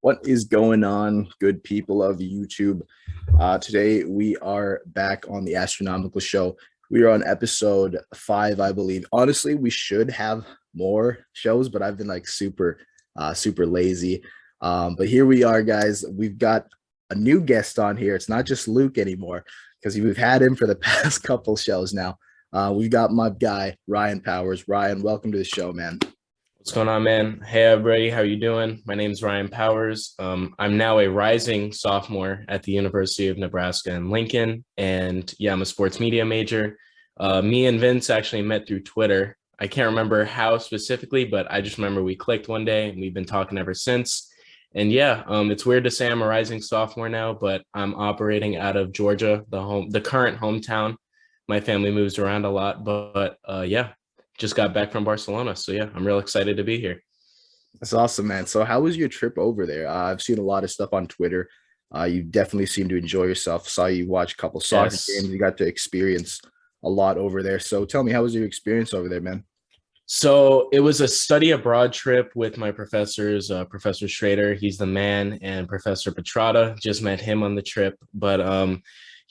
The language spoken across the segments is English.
What is going on, good people of YouTube? Today we are back on the Astronomical show. We are on episode 5, I believe. Honestly, we should have more shows, but I've been like super lazy. But here we are, guys. We've got a new guest on here. It's not just Luke anymore because we've had him for the past couple shows now. We've got my guy, Ryan Powers. Ryan, welcome to the show, man. What's going on, man? Hey, everybody. How you doing? My name's Ryan Powers. I'm now a rising sophomore at the University of Nebraska in Lincoln. And yeah, I'm a sports media major. Me and Vince actually met through Twitter. I can't remember how specifically, but I just remember we clicked one day and we've been talking ever since. And yeah, it's weird to say I'm a rising sophomore now, but I'm operating out of Georgia, the current hometown. My family moves around a lot, but yeah. Just got back from Barcelona. So yeah, I'm real excited to be here. That's awesome, man. So how was your trip over there? I've seen a lot of stuff on Twitter. You definitely seem to enjoy yourself. Saw you watch a couple soccer games. You got to experience a lot over there. So tell me, how was your experience over there, man? So it was a study abroad trip with my professors, Professor Schrader, he's the man, and Professor Petrata. Just met him on the trip. But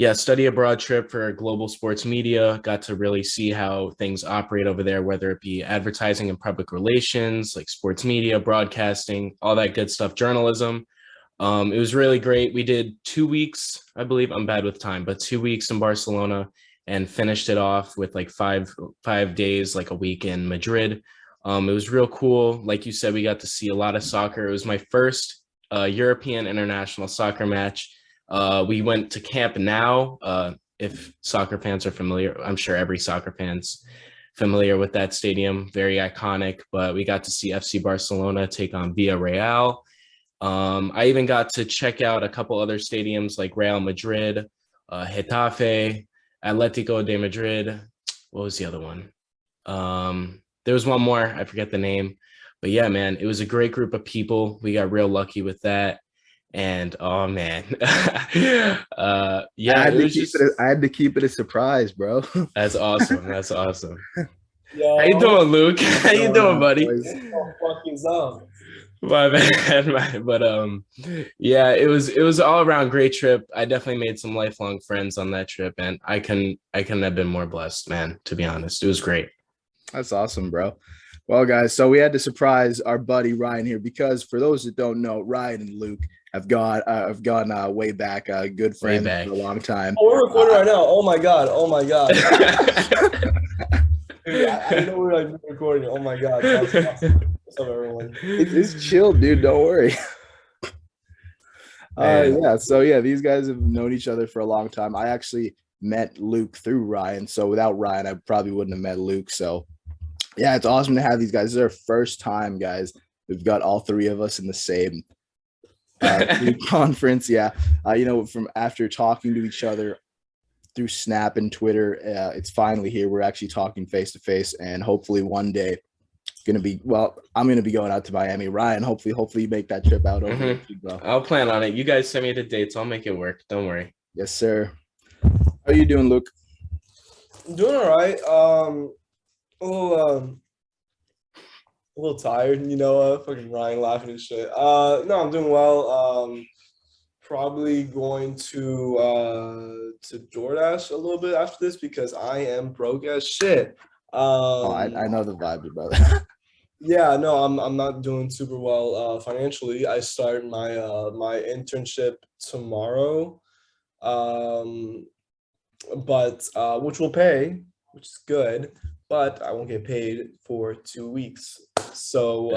yeah, study abroad trip for global sports media. Got to really see how things operate over there, whether it be advertising and public relations, like sports media, broadcasting, all that good stuff, journalism. It was really great. We did 2 weeks, I believe. I'm bad with time, but 2 weeks in Barcelona and finished it off with like five days, like a week in Madrid. It was real cool. Like you said, we got to see a lot of soccer. It was my first European international soccer match. We went to Camp Nou. If soccer fans are familiar, I'm sure every soccer fan's familiar with that stadium. Very iconic, but we got to see FC Barcelona take on Villarreal. I even got to check out a couple other stadiums like Real Madrid, Getafe, Atletico de Madrid. What was the other one? There was one more. I forget the name. But yeah, man, it was a great group of people. We got real lucky with that. And oh man, yeah, I had to keep it a surprise, bro. That's awesome. That's awesome. Yo, how you doing, Luke? How you doing, buddy? My bad, but yeah, it was all around great trip. I definitely made some lifelong friends on that trip, and I couldn't have been more blessed, man. To be honest, it was great. That's awesome, bro. Well, guys, so we had to surprise our buddy Ryan here because for those that don't know, Ryan and Luke have gone way back, good friends for a long time. Oh, we're recording right now. Oh my god. Dude, I know we're like recording. Oh my god. What's up, everyone? It's chill, dude. Don't worry. Yeah. These guys have known each other for a long time. I actually met Luke through Ryan. So without Ryan, I probably wouldn't have met Luke. So yeah, it's awesome to have these guys. This is our first time, guys. We've got all three of us in the same conference. Yeah. From after talking to each other through Snap and Twitter, it's finally here. We're actually talking face to face, and hopefully one day I'm gonna be going out to Miami. Ryan, hopefully you make that trip out over there, bro. I'll plan on it. You guys send me the dates. I'll make it work. Don't worry. Yes, sir. How are you doing, Luke? I'm doing all right. A little tired, fucking Ryan laughing and shit. No, I'm doing well. Probably going to DoorDash a little bit after this because I am broke as shit. I know the vibe, brother. Yeah, no, I'm not doing super well financially. I start my my internship tomorrow, but which will pay, which is good, but I won't get paid for 2 weeks. So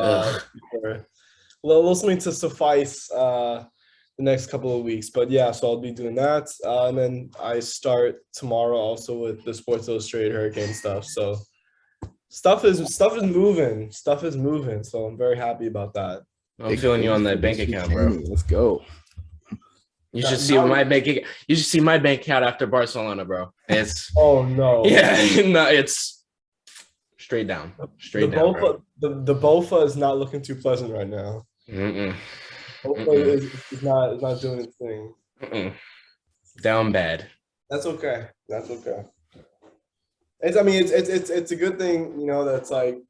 something to suffice the next couple of weeks. But yeah, so I'll be doing that. And then I start tomorrow also with the Sports Illustrated Hurricane stuff. So stuff is moving. So I'm very happy about that. I'm feeling you on that bank account, bro. Let's go. You should see my bank account. You should see my bank account after Barcelona, bro. It's oh no. Yeah, no, it's straight down. The BOFA is not looking too pleasant right now. BOFA is not doing its thing. Down bad. That's okay. It's a good thing, that's like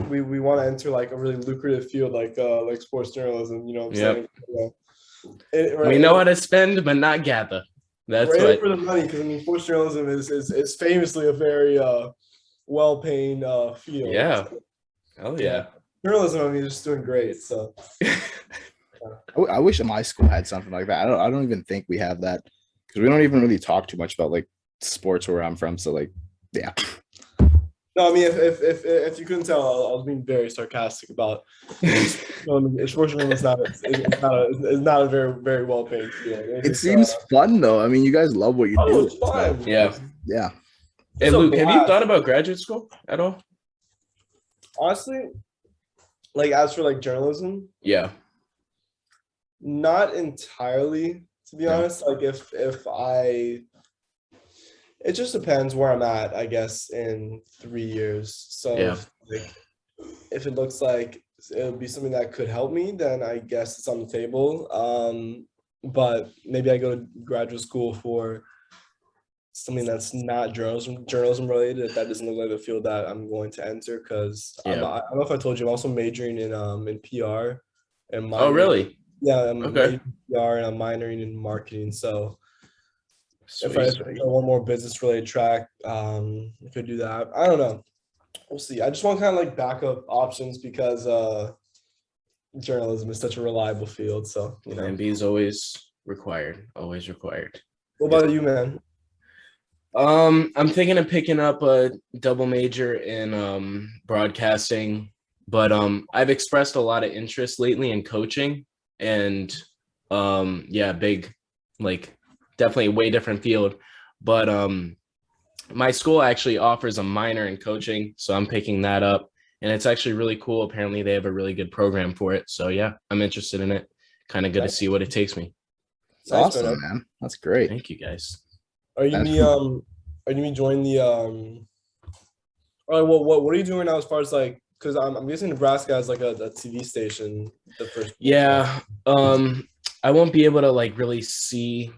we want to enter like a really lucrative field like sports journalism. You know what I'm saying? We know how to spend, but not gather. That's we're in what. it for the money because I mean, sports journalism is famously a very well-paying field. Yeah. Oh yeah. Journalism, I mean, is just doing great. So I wish my school had something like that. I don't even think we have that because we don't even really talk too much about like sports where I'm from. So like, yeah. no, I mean, if you couldn't tell, I was being very sarcastic about sports journalism is not a very very well-paid field. It seems fun though. I mean, you guys love what you do. It's fun. Yeah. Yeah. Hey Luke, have you thought about graduate school at all? Honestly, like as for like journalism, Yeah. not entirely, to be honest. Like if it just depends where I'm at, I guess, in 3 years. So if it looks like it would be something that could help me, then I guess it's on the table. But maybe I go to graduate school for something that's not journalism related. That doesn't look like the field that I'm going to enter because I don't know if I told you I'm also majoring in PR and Oh really? Yeah, I'm majoring in PR and I'm minoring in marketing. So if I want more business related track, I could do that. I don't know. We'll see. I just want kind of like backup options because journalism is such a reliable field. So you know, MB is always required. Always required. What about you, man? I'm thinking of picking up a double major in broadcasting, but I've expressed a lot of interest lately in coaching and big, like definitely a way different field. But my school actually offers a minor in coaching, so I'm picking that up and it's actually really cool. Apparently they have a really good program for it. So yeah, I'm interested in it. Kind of good to see what it takes me. It's awesome, man. That's great. Thank you guys. Are you joining the what are you doing now as far as like because I'm guessing Nebraska has like a TV station the first I won't be able to like really see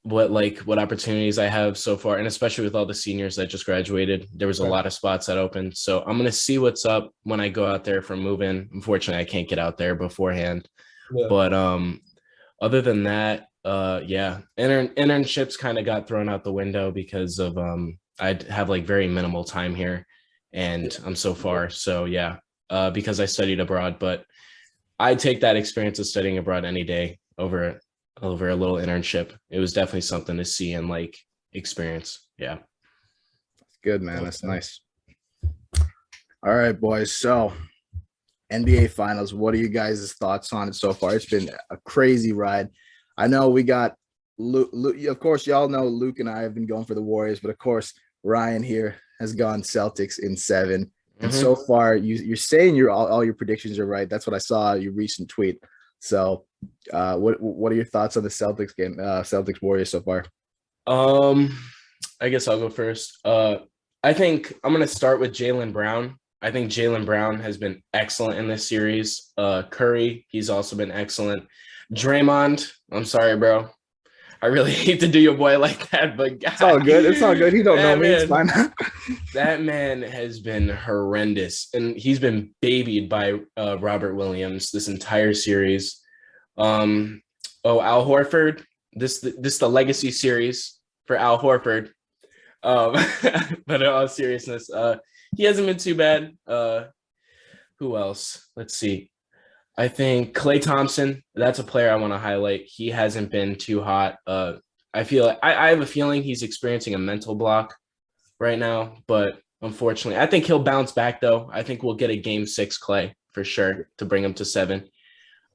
what opportunities I have so far, and especially with all the seniors that just graduated, there was a lot of spots that opened. So I'm gonna see what's up when I go out there for move-in. Unfortunately, I can't get out there beforehand. But other than that, internships kind of got thrown out the window because of I have like very minimal time here, and I'm so far. So because I studied abroad, but I'd take that experience of studying abroad any day over a little internship. It was definitely something to see and like experience. Yeah. That's good, man. That's nice. All right, boys. So NBA Finals, what are you guys' thoughts on it so far? It's been a crazy ride. I know we got Luke, of course, y'all know Luke and I have been going for the Warriors, but of course, Ryan here has gone Celtics in 7. And so far, you're saying all your predictions are right. That's what I saw your recent tweet. So what are your thoughts on the Celtics game, Celtics Warriors so far? I guess I'll go first. I think I'm going to start with Jalen Brown. I think Jalen Brown has been excellent in this series. Curry, he's also been excellent. Draymond, I'm sorry, bro. I really hate to do your boy like that, but God, it's all good. It's all good. He don't know me. It's fine. That man has been horrendous, and he's been babied by Robert Williams this entire series. Al Horford. This the legacy series for Al Horford. But in all seriousness, he hasn't been too bad. Who else? Let's see. I think Klay Thompson, that's a player I want to highlight. He hasn't been too hot. I feel like I have a feeling he's experiencing a mental block right now, but unfortunately, I think he'll bounce back though. I think we'll get a game 6 Klay for sure to bring him to 7.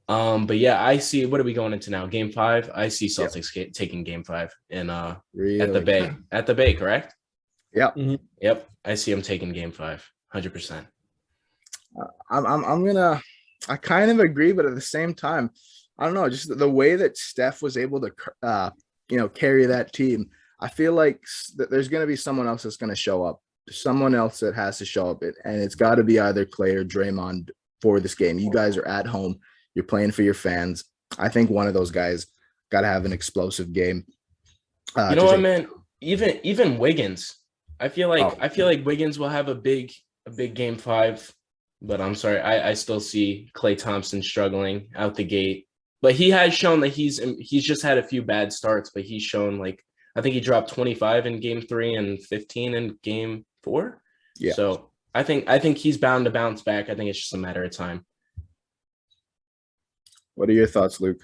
But yeah, I see, what are we going into now? Game 5? I see Celtics taking game 5 in really? At the Bay. At the Bay, correct? Yeah. Mm-hmm. Yep. I see him taking game 5, 100%. I kind of agree, but at the same time, I don't know, just the way that Steph was able to, carry that team. I feel like there's going to be someone else that's going to show up, someone else that has to show up, and it's got to be either Klay or Draymond for this game. You guys are at home, you're playing for your fans. I think one of those guys got to have an explosive game. You know what, man? Even Wiggins. I feel like Wiggins will have a big game 5. But I'm sorry, I still see Klay Thompson struggling out the gate. But he has shown that he's just had a few bad starts, but he's shown like I think he dropped 25 in game 3 and 15 in game 4. Yeah. So I think he's bound to bounce back. I think it's just a matter of time. What are your thoughts, Luke?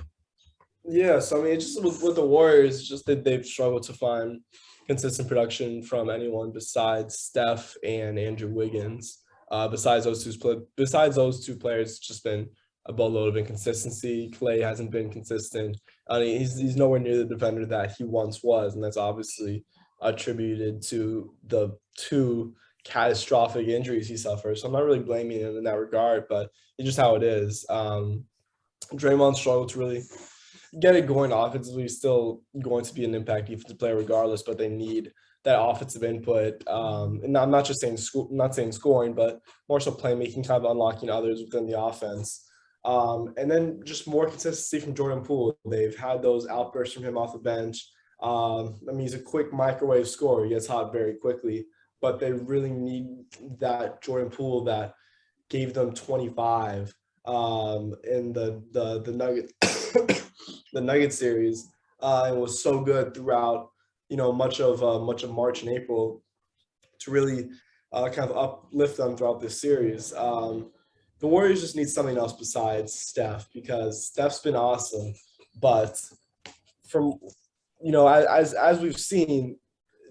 Yeah, so I mean, it's just with the Warriors, it's just that they've struggled to find consistent production from anyone besides Steph and Andrew Wiggins. Besides those two players, it's just been a boatload of inconsistency. Klay hasn't been consistent. I mean, he's nowhere near the defender that he once was, and that's obviously attributed to the 2 catastrophic injuries he suffered. So I'm not really blaming him in that regard, but it's just how it is. Draymond struggled to really get it going offensively. He's still going to be an impact defensive player regardless, but they need that offensive input. And I'm not just saying not saying scoring, but more so playmaking, kind of unlocking others within the offense. And then just more consistency from Jordan Poole. They've had those outbursts from him off the bench. I mean, he's a quick microwave scorer. He gets hot very quickly, but they really need that Jordan Poole that gave them 25 in the Nugget the Nugget series, and was so good throughout much of March and April to really kind of uplift them throughout this series. The Warriors just need something else besides Steph, because Steph's been awesome, but from as we've seen,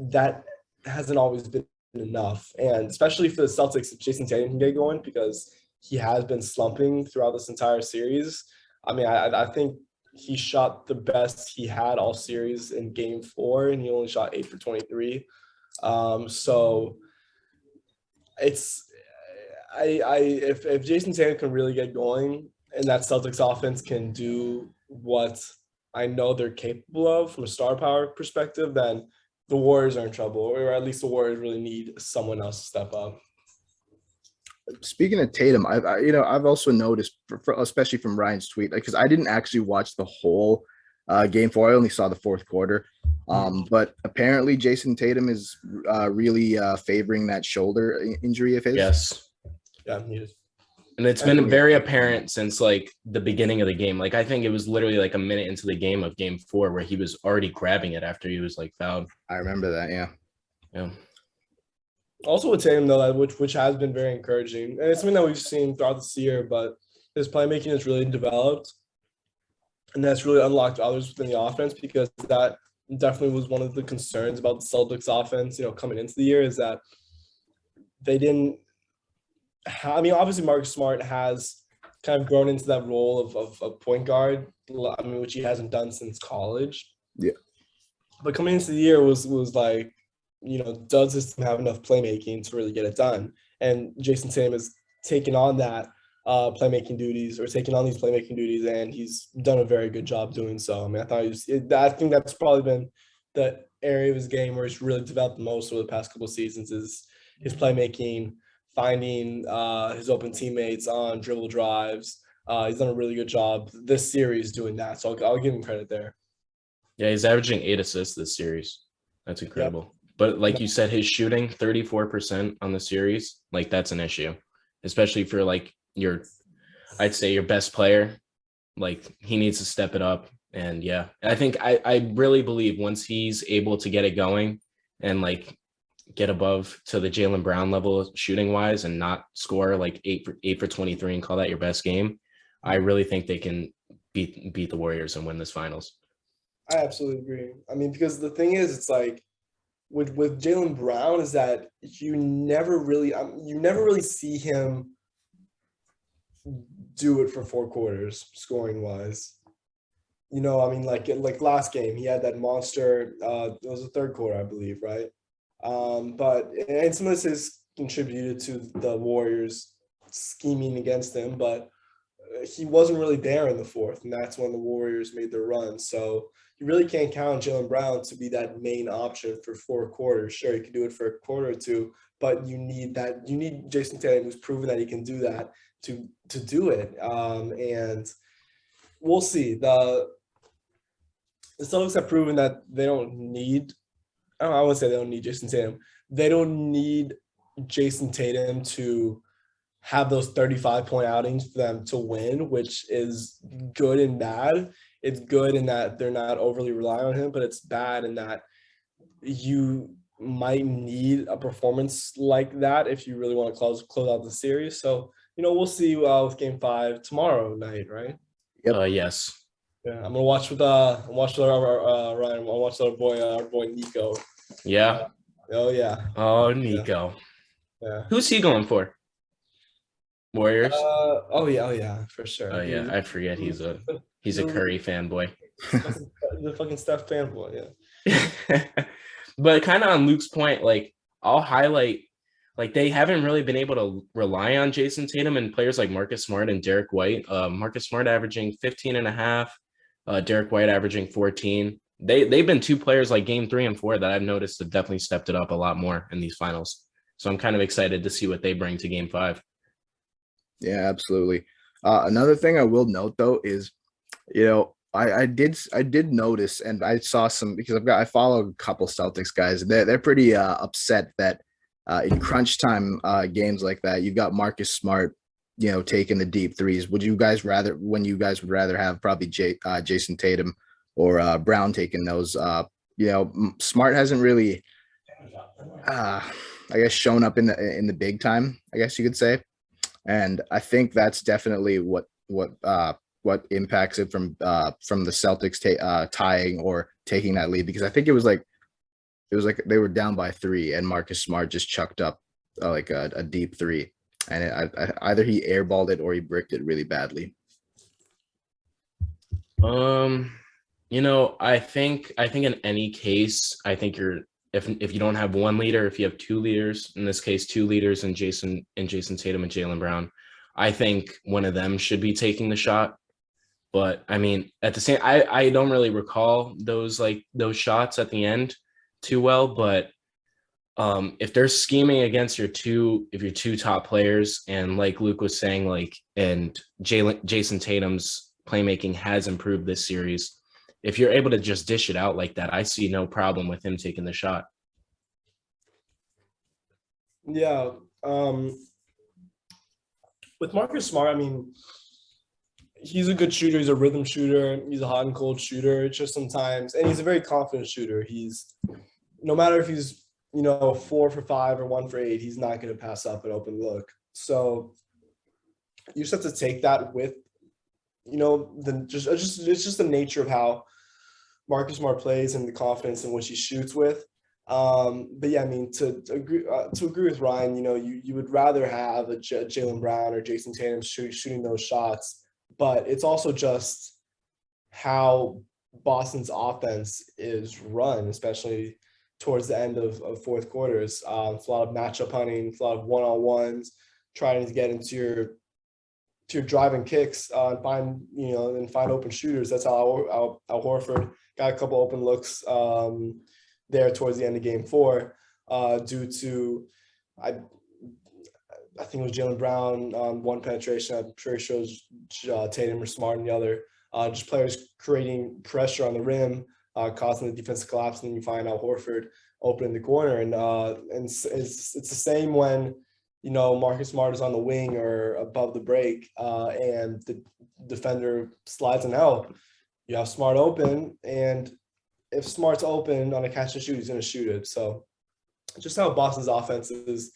that hasn't always been enough, and especially for the Celtics, if Jason Tatum can get going, because he has been slumping throughout this entire series. I mean, I think he shot the best he had all series in game 4, and he only shot 8 for 23. So it's if Jason Tatum can really get going and that Celtics offense can do what I know they're capable of from a star power perspective, then the Warriors are in trouble, or at least the Warriors really need someone else to step up. Speaking of Tatum, I've also noticed, especially from Ryan's tweet, because I didn't actually watch the whole game 4. I only saw the fourth quarter. But apparently Jason Tatum is really favoring that shoulder injury of his. Yes. Yeah, he is. And it's been very apparent since like the beginning of the game. Like I think it was literally like a minute into the game of game 4 where he was already grabbing it after he was like fouled. I remember that. Yeah. Yeah. Also with Tatum, though, which has been very encouraging. And it's something that we've seen throughout this year, but his playmaking has really developed. And that's really unlocked others within the offense, because that definitely was one of the concerns about the Celtics offense, coming into the year, is that they didn't I mean, obviously Marcus Smart has kind of grown into that role of a point guard, I mean, which he hasn't done since college. Yeah. But coming into the year was like, does this team have enough playmaking to really get it done? And Jason Tatum has taken on that playmaking duties, or taken on these playmaking duties, and he's done a very good job doing so. I mean, I think that's probably been the area of his game where he's really developed the most over the past couple of seasons, is his playmaking, finding his open teammates on dribble drives. He's done a really good job this series doing that. So I'll give him credit there. Yeah, he's averaging 8 assists this series. That's incredible. Yep. But like you said, his shooting 34% on the series, like that's an issue, especially for like I'd say your best player. Like he needs to step it up. And yeah, I think I really believe once he's able to get it going and like get above to the Jalen Brown level shooting wise and not score like 8 for 23 and call that your best game, I really think they can beat the Warriors and win this finals. I absolutely agree. I mean, because the thing is, it's like with Jalen Brown is that you never really see him do it for 4 quarters scoring wise. I mean, like last game, he had that monster. It was the third quarter, I believe, right? But some of this is contributed to the Warriors scheming against him, but he wasn't really there in the fourth, and that's when the Warriors made their run. So you really can't count on Jalen Brown to be that main option for 4 quarters. Sure, you can do it for a quarter or two, but you need Jason Tatum, who's proven that he can do that, to do it. And we'll see. The Celtics have proven that they don't need. I wouldn't say they don't need Jason Tatum. They don't need Jason Tatum to have those 35-point outings for them to win, which is good and bad. It's good in that they're not overly relying on him, but it's bad in that you might need a performance like that if you really want to close out the series. So, we'll see with Game 5 tomorrow night, right? Yep. Yes. Yeah, I'm gonna watch with Ryan. I'll watch our boy Nico. Yeah. Oh yeah. Oh, Nico. Yeah. Who's he going for? Warriors? Oh yeah, for sure. Oh yeah, I forget he's a Curry fanboy. The fucking Steph fanboy, yeah. But kind of on Luke's point, like I'll highlight, like they haven't really been able to rely on Jason Tatum and players like Marcus Smart and Derek White. Marcus Smart averaging 15 and a half, Derek White averaging 14. They've been two players like game 3 and 4 that I've noticed have definitely stepped it up a lot more in these finals. So I'm kind of excited to see what they bring to game 5. Yeah, absolutely. Another thing I will note though is, I did notice, and I saw some because I follow a couple Celtics guys. They're pretty upset that in crunch time games like that, you've got Marcus Smart, taking the deep threes. Would you guys rather have probably Jason Tatum or Brown taking those? Smart hasn't really, I guess, shown up in the big time, I guess you could say, and I think that's definitely what impacts it from the Celtics tying or taking that lead, because I think it was like they were down by 3 and Marcus Smart just chucked up like a deep 3, and either he airballed it or he bricked it really badly. I think in any case, I think if you don't have one leader, if you have two leaders, in this case 2 leaders, and Jason Tatum and Jalen Brown, I think one of them should be taking the shot. But I mean, at the same, I don't really recall those shots at the end too well. But if they're scheming against your two top players, and like Luke was saying, and Jason Tatum's playmaking has improved this series, if you're able to just dish it out like that, I see no problem with him taking the shot. Yeah. With Marcus Smart, I mean, he's a good shooter. He's a rhythm shooter. He's a hot and cold shooter. It's just sometimes, and he's a very confident shooter. He's, no matter if he's, 4 for 5 or 1 for 8, he's not going to pass up an open look. So you just have to take that with, it's just the nature of how Marcus Smart plays and the confidence in which he shoots with. But yeah, I mean, to agree with Ryan, you would rather have a Jalen Brown or Jason Tatum shooting those shots, but it's also just how Boston's offense is run, especially towards the end of fourth quarters. It's a lot of matchup hunting, it's a lot of one-on-ones, trying to get into your driving kicks and find open shooters. That's how Al Horford got a couple open looks there towards the end of game 4 due to I think it was Jalen Brown on one penetration. I'm sure it shows Tatum or Smart on the other. Just players creating pressure on the rim, causing the defense to collapse, and then you find Al Horford open in the corner. And it's the same when Marcus Smart is on the wing or above the break, and the defender slides and help. You have Smart open, and if Smart's open on a catch and shoot, he's going to shoot it. So just how Boston's offense is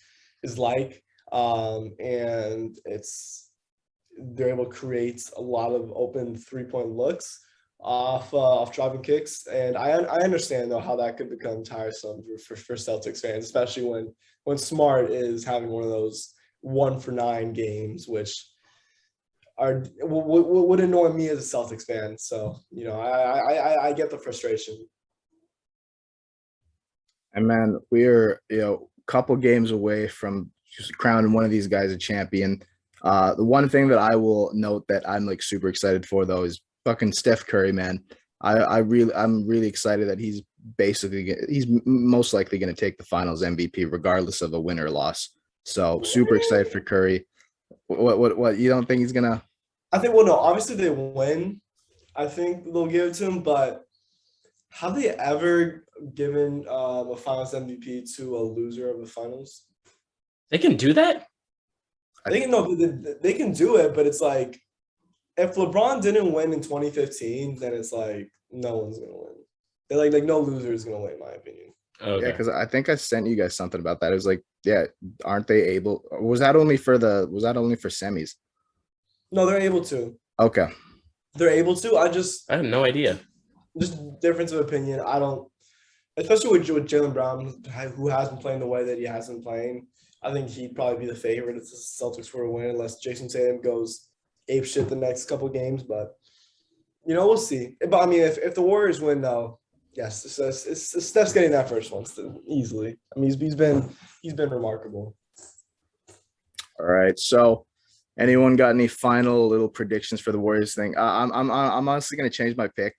like, and they're able to create a lot of open 3-point looks off driving kicks. And I understand though how that could become tiresome for Celtics fans, especially when Smart is having one of those 1 for 9 games, which would annoy me as a Celtics fan. So, I get the frustration. And man, we're a couple games away from just crowning one of these guys a champion. The one thing that I will note that I'm super excited for though is fucking Steph Curry, man. I'm really excited that he's most likely going to take the Finals MVP regardless of a win or loss. So super excited for Curry. What you don't think he's gonna? I think, well, no, obviously they win. I think they'll give it to him, but have they ever given a Finals MVP to a loser of the Finals? They can do that? They can no, they can do it, but it's like if LeBron didn't win in 2015, then it's like no one's gonna win. They're like no loser is gonna win, in my opinion. Yeah, Okay. because I think I sent you guys something about that. It was like, yeah, aren't they able? Was that only for semis? No, they're able to. Okay. They're able to. I have no idea. Just difference of opinion. I don't, especially with Jalen Brown, who has been playing the way that he has been playing. I think he'd probably be the favorite if the Celtics were to win, unless Jason Tatum goes ape shit the next couple of games. But we'll see. But I mean, if the Warriors win, though, yes, it's Steph's getting that first one easily. I mean, he's been remarkable. All right. So, anyone got any final little predictions for the Warriors thing? I'm honestly gonna change my pick,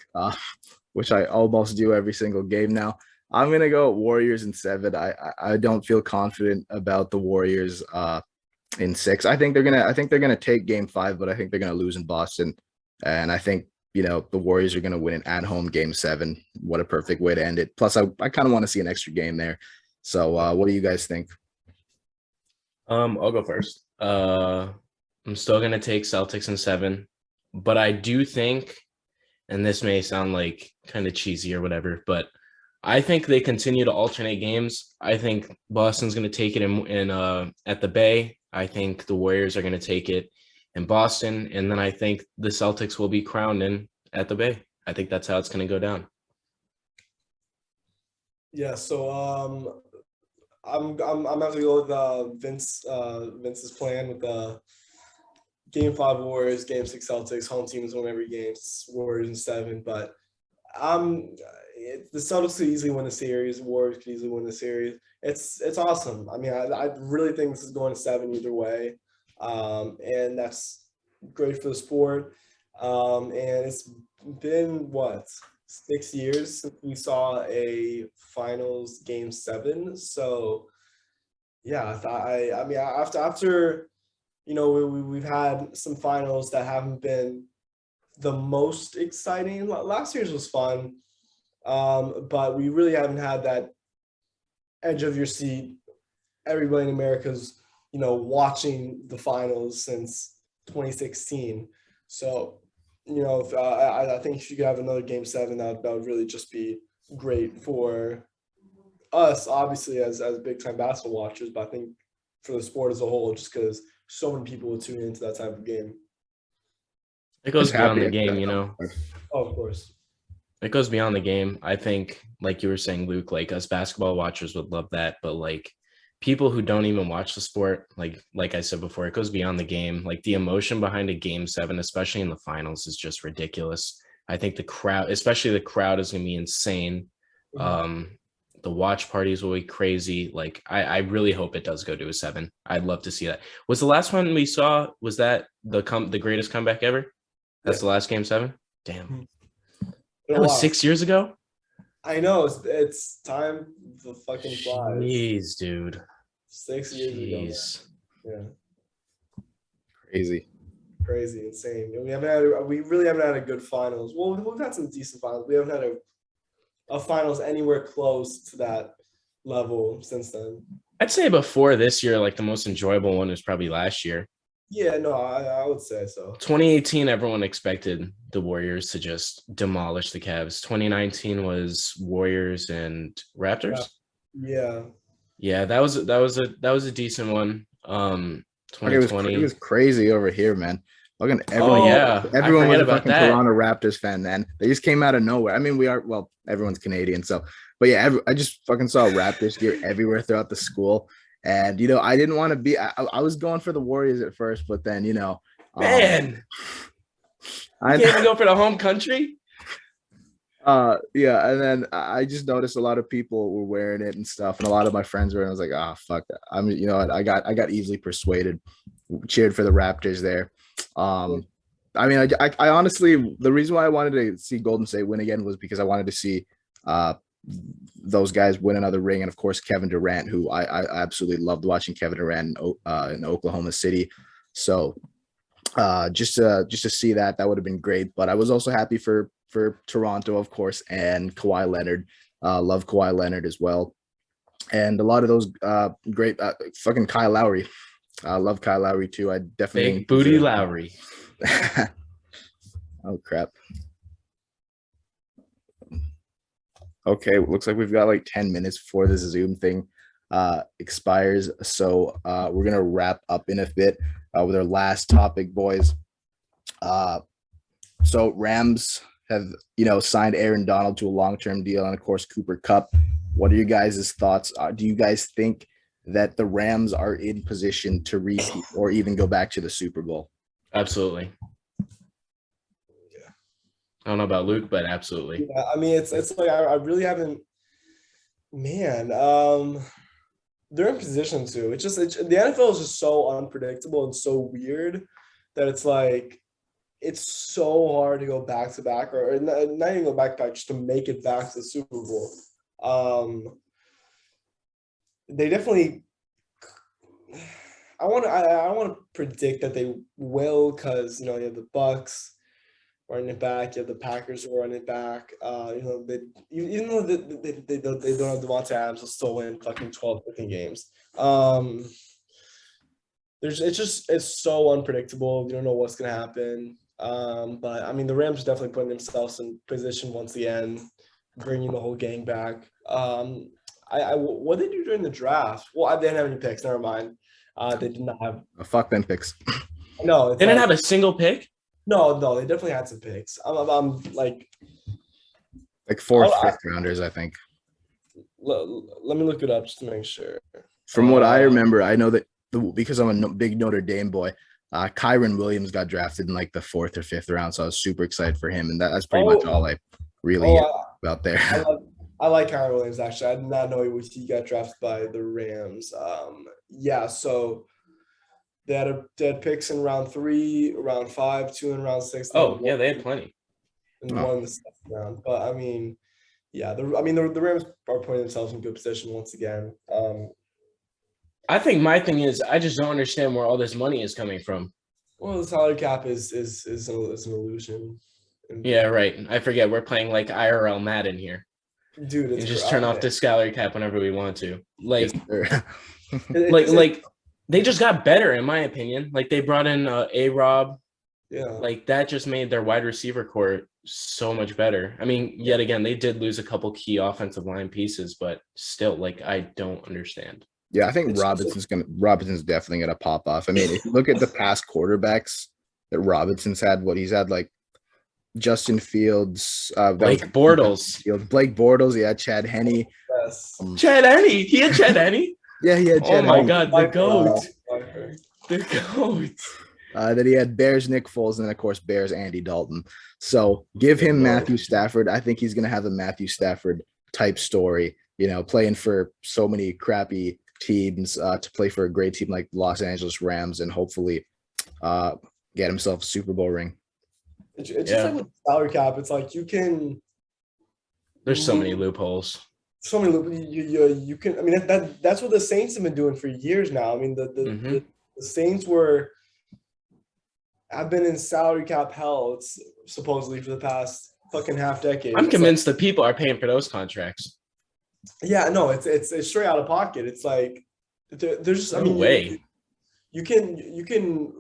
which I almost do every single game now. I'm gonna go Warriors in 7. I don't feel confident about the Warriors in 6. I think they're gonna take game 5, but I think they're gonna lose in Boston. And I think the Warriors are gonna win an at-home game 7. What a perfect way to end it. Plus, I kind of want to see an extra game there. So what do you guys think? I'll go first. I'm still gonna take Celtics in 7, but I do think, and this may sound like kind of cheesy or whatever, but I think they continue to alternate games. I think Boston's gonna take it in at the Bay. I think the Warriors are gonna take it in Boston, and then I think the Celtics will be crowned in at the Bay. I think that's how it's gonna go down. Yeah. So I'm have to go with Vince's plan with the Game 5 Warriors, Game 6 Celtics. Home teams win every game. Warriors in 7, but the Celtics could easily win the series. The Warriors could easily win the series. It's awesome. I mean, I really think this is going to 7 either way, and that's great for the sport. And it's been 6 years since we saw a finals game 7. So yeah, I mean after we've had some finals that haven't been the most exciting. Last year's was fun, but we really haven't had that edge of your seat. Everybody in America's watching the finals since 2016. So I think if you could have another game 7, that would really just be great for us, obviously as big time basketball watchers, but I think for the sport as a whole, just because so many people will tune into that type of game. It goes Just beyond happy the game, Oh, of course. It goes beyond the game. I think, like you were saying, Luke, like us basketball watchers would love that, but like people who don't even watch the sport, like I said before, it goes beyond the game. Like the emotion behind a game 7, especially in the finals, is just ridiculous. I think the crowd, especially the crowd, is going to be insane. The watch parties will be crazy. Like I really hope it does go to a 7. I'd love to see that. Was the last one we saw, was that the greatest comeback ever? That's the last game 7? Damn. That was 6 years ago? I know. It's time to fucking fly. Jeez, dude. 6 years ago. Yeah. Crazy, insane. We really haven't had a good finals. Well, we've had some decent finals. We haven't had a finals anywhere close to that level since then. I'd say before this year, like the most enjoyable one was probably last year. Yeah, no, I would say so. 2018, everyone expected the Warriors to just demolish the Cavs. 2019 was Warriors and Raptors. Yeah, that was a decent one. 2020. It was crazy over here, man. Fucking everyone was a fucking Toronto Raptors fan, man. They just came out of nowhere. I mean, everyone's Canadian, so, but yeah, I just fucking saw Raptors gear everywhere throughout the school. And, I didn't want to be, I was going for the Warriors at first, but then, man, I can't even go for the home country. Yeah, and then I just noticed a lot of people were wearing it and stuff, and a lot of my friends were, and I was like, fuck that. I mean, I got easily persuaded, cheered for the Raptors there. I mean, I honestly, the reason why I wanted to see Golden State win again was because I wanted to see those guys win another ring, and of course Kevin Durant, who I absolutely loved watching Kevin Durant in Oklahoma City. So just to see that would have been great. But I was also happy for Toronto, of course, and Kawhi Leonard. Love Kawhi Leonard as well, and a lot of those great fucking Kyle Lowry. I love Kyle Lowry too. I definitely Big booty Lowry. Oh crap. Okay, looks like we've got like 10 minutes before this Zoom thing expires. So we're gonna wrap up in a bit with our last topic, boys. So Rams have signed Aaron Donald to a long-term deal, and of course Cooper Kupp. What are you guys' thoughts? Do you guys think that the Rams are in position to repeat or even go back to the Super Bowl? Absolutely. I don't know about Luke, but absolutely. Yeah, I mean, it's like I really haven't. Man, they're in position to. The NFL is just so unpredictable and so weird that it's like it's so hard to go back to back or not even go back to back just to make it back to the Super Bowl. They definitely. I want to predict that they will because you have the Bucks running it back. You have the Packers who are running it back. Even though they don't have Devontae Adams, they'll still win fucking 12, 15 games. It's so unpredictable. You don't know what's gonna happen. But I mean, the Rams are definitely putting themselves in position once again, bringing the whole gang back. What did they do during the draft? Well, they didn't have any picks. Never mind. They did not have. Fuck them picks. No, they didn't have a single pick. No, they definitely had some picks. I'm like 4th, 5th rounders, I think. Let me look it up just to make sure. From what I remember, I know that because I'm a big Notre Dame boy, Kyron Williams got drafted in like the 4th or 5th round, so I was super excited for him, and that's pretty much all I really about there. I like Kyron Williams actually. I did not know he got drafted by the Rams. So they had picks in round 3, round 5, 2 in round 6. Oh yeah, they had plenty. And 1 in the 7th round. But I mean, yeah, the Rams are putting themselves in good position once again. I think my thing is I just don't understand where all this money is coming from. Well, the salary cap is an illusion. Yeah, right. I forget we're playing like IRL Madden here. Dude, it's just turn off the salary cap whenever we want to. Like, yes, they just got better, in my opinion. Like they brought in A-Rob. Yeah. Like that just made their wide receiver core so much better. I mean, yet again, they did lose a couple key offensive line pieces, but still, like, I don't understand. Yeah, I think Robinson's definitely gonna pop off. I mean, if you look at the past quarterbacks that Robinson's had, he's had like Justin Fields, Blake Bortles, yeah, Chad Henne. Yes. Chad Henne, he had Chad Henne. Yeah, he had Chad Henne. Oh my God, the GOAT. The GOAT. Then he had Bears Nick Foles, and then of course Bears Andy Dalton. So give him Matthew Stafford. I think he's gonna have a Matthew Stafford type story. Playing for so many crappy teams to play for a great team like Los Angeles Rams, and hopefully get himself a Super Bowl ring. It's just like with the salary cap. It's like you can. There's so many loopholes. So many loopholes. You can. I mean, that's what the Saints have been doing for years now. I mean, the Saints have been in salary cap hell. It's supposedly for the past fucking half decade. I'm convinced that people are paying for those contracts. Yeah, no, it's straight out of pocket. It's like there's no way. You can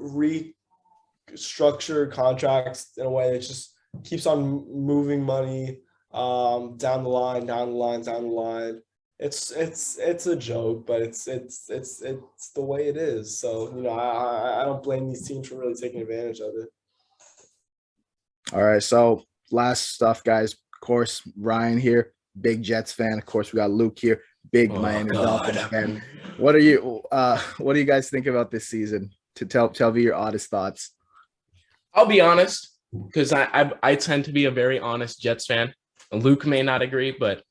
restructure contracts in a way that just keeps on moving money down the line. It's a joke, but it's the way it is. So I don't blame these teams for really taking advantage of it. All right, so last stuff, guys. Of course, Ryan here, big Jets fan. Of course, we got Luke here, big Miami Dolphins fan. What do you guys think about this season? To tell me your honest thoughts. I'll be honest, because I tend to be a very honest Jets fan. Luke may not agree, but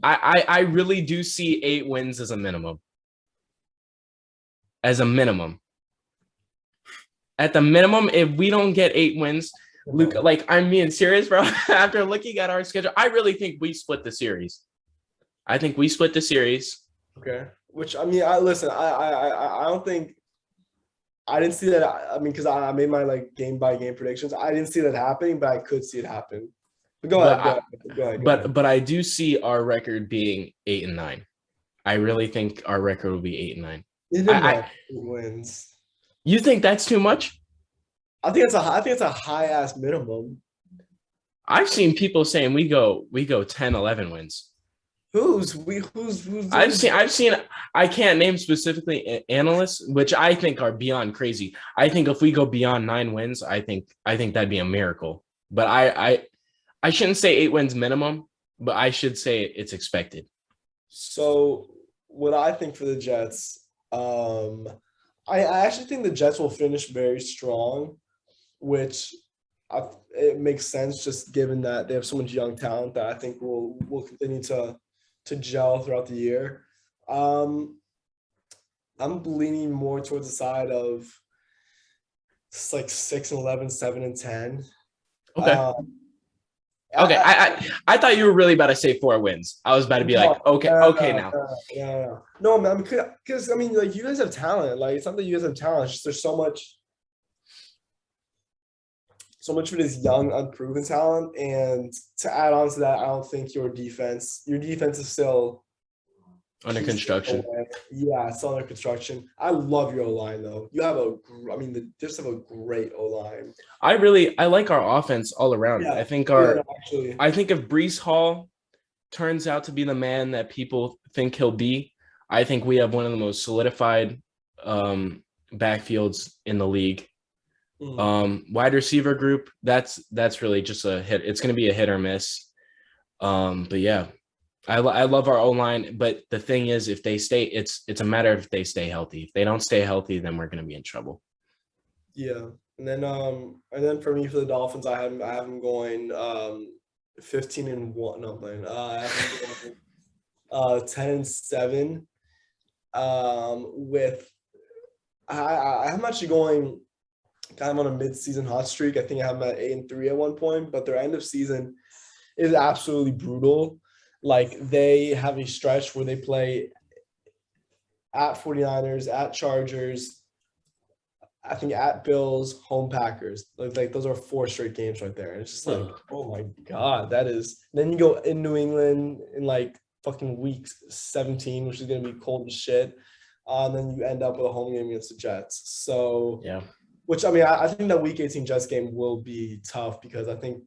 I really do see 8 wins as a minimum. As a minimum. At the minimum, if we don't get 8 wins, Luke, like, I'm being serious, bro. After looking at our schedule, I really think we split the series. I think we split the series. Okay. Which, I mean, I don't think I didn't see that. I mean, because I made my like game by game predictions. I didn't see that happening, but I could see it happen. But go ahead. But I do see our record being 8-9. I really think our record will be 8-9. I, 8 wins. you think that's too much? I think it's a high ass minimum. I've seen people saying we go 10, 11 wins. Who's I've seen I can't name specifically analysts, which I think are beyond crazy. I think if we go beyond 9 wins, I think that'd be a miracle. But I shouldn't say 8 wins minimum, but I should say it's expected. So what I think for the Jets, I actually think the Jets will finish very strong, which it makes sense just given that they have so much young talent that I think will continue to gel throughout the year. I'm leaning more towards the side of it's like 6-11, 7-10. Okay. Okay. I thought you were really about to say 4 wins. I was about to be like, okay now. No, man, because I mean, like you guys have talent. Like it's not that you guys have talent. It's just there's so much of it is young, unproven talent. And to add on to that, I don't think your defense is still Under construction. Yeah, it's still under construction. I love your O-line though. You have the Jets have a great O-line. I like our offense all around. Yeah, I think I think if Breece Hall turns out to be the man that people think he'll be, I think we have one of the most solidified backfields in the league. Wide receiver group, that's really just a hit. It's going to be a hit or miss. But yeah, I love our O-line, but the thing is, if they stay, it's a matter of if they stay healthy. If they don't stay healthy, then we're going to be in trouble. Yeah, and then for me, for the Dolphins, I have them going 15-1. No, I'm playing. I have them going 10-7. I'm actually going kind of on a mid-season hot streak. I think I have them at 8-3 at one point, but their end of season is absolutely brutal. Like they have a stretch where they play at 49ers, at Chargers, I think at Bills, home Packers. Like those are 4 straight games right there. And it's just like, oh my God, that is. Then you go in New England in like fucking week 17, which is going to be cold as shit. And then you end up with a home game against the Jets. So yeah. Which, I mean, I think that week 18 Jets game will be tough because I think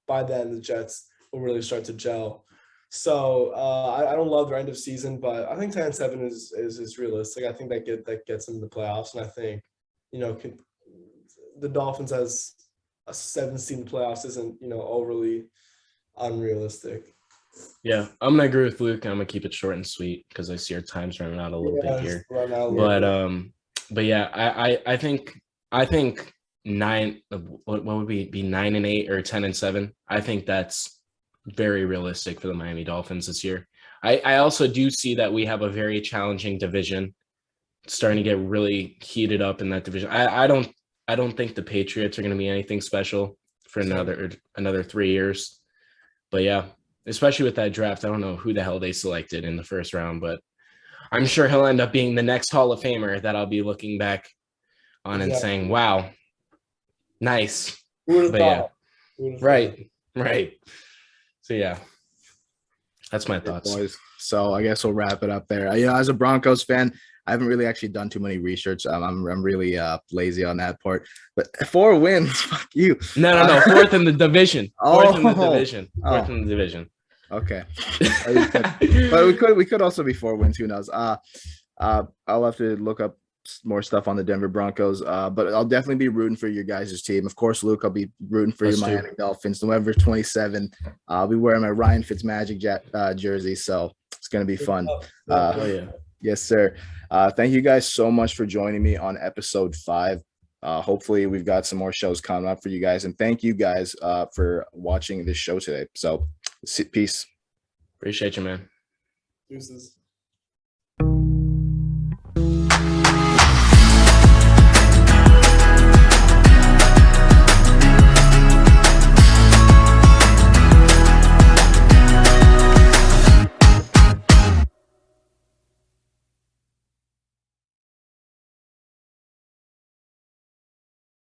by then the Jets will really start to gel. So I don't love their end of season, but I think 10-7 is realistic. I think that gets them the playoffs, and I think the Dolphins as a 7 seed in the playoffs isn't overly unrealistic. Yeah, I'm gonna agree with Luke. I'm gonna keep it short and sweet because I see our time's running out a little bit here. But yeah, I think 9. What would we be 9-8 or 10-7? I think that's very realistic for the Miami Dolphins this year. I also do see that we have a very challenging division. It's starting to get really heated up in that division. I don't think the Patriots are going to be anything special for another 3 years. But yeah, especially with that draft, I don't know who the hell they selected in the first round, but I'm sure he'll end up being the next Hall of Famer that I'll be looking back on and saying, wow, nice. But yeah, right. So yeah, that's my thoughts. Boys. So I guess we'll wrap it up there. As a Broncos fan, I haven't really actually done too many research. I'm really lazy on that part. But 4 wins, fuck you. No. 4th in the diviation. 4th in the division. Okay. But we could also be 4 wins. Who knows? I'll have to look up more stuff on the Denver Broncos. But I'll definitely be rooting for your guys' team. Of course, Luke, I'll be rooting for your Miami Dolphins. November 27th. I'll be wearing my Ryan Fitzmagic jersey, so it's gonna be fun. Yes, sir. Thank you guys so much for joining me on episode 5. Hopefully we've got some more shows coming up for you guys, and thank you guys for watching this show today. So peace. Appreciate you, man. Deuces.